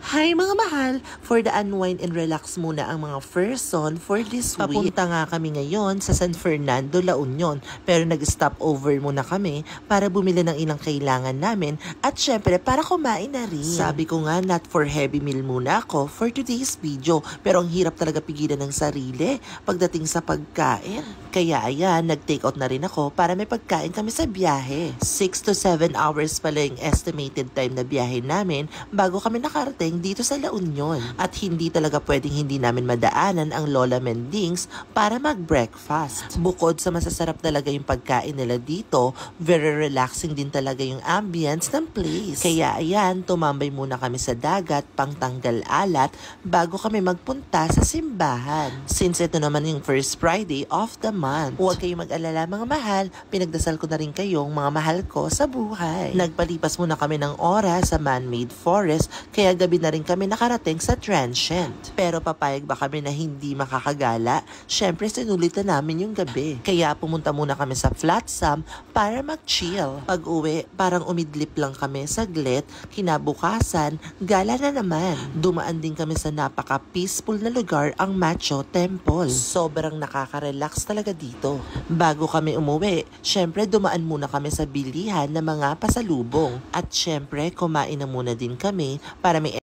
Hi mga mahal! For the unwind and relax muna ang mga person for this week. Papunta nga kami ngayon sa San Fernando, La Union. Pero nag-stop over muna kami para bumili ng ilang kailangan namin at syempre para kumain na rin. Sabi ko nga not for heavy meal muna ako for today's video. Pero ang hirap talaga pigilan ng sarili pagdating sa pagkain. Kaya ayan, nag-take out na rin ako para may pagkain kami sa biyahe. 6 to 7 hours pala yung estimated time na biyahe namin bago kami nakarating dito sa La Union. At hindi talaga pwedeng hindi namin madaanan ang Lola Mendings para mag-breakfast. Bukod sa masasarap talaga yung pagkain nila dito, very relaxing din talaga yung ambience ng place. Kaya ayan, tumambay muna kami sa dagat pang tanggal alat bago kami magpunta sa simbahan. Since ito naman yung first Friday of the month. Huwag kayong mag-alala mga mahal, pinagdasal ko na rin kayong mga mahal ko sa buhay. Nagpalipas muna kami ng oras sa man-made forest, kaya gabi na rin kami nakarating sa transient. Pero papayag ba kami na hindi makakagala? Syempre sinulit na namin yung gabi. Kaya pumunta muna kami sa Flotsam para mag-chill. Pag uwi, parang umidlip lang kami saglit. Kinabukasan, gala na naman. Dumaan din kami sa napaka-peaceful na lugar, ang Macho Temple. Sobrang nakaka-relax talaga dito. Bago kami umuwi, syempre dumaan muna kami sa bilihan ng mga pasalubong. At syempre kumain na muna din kami para may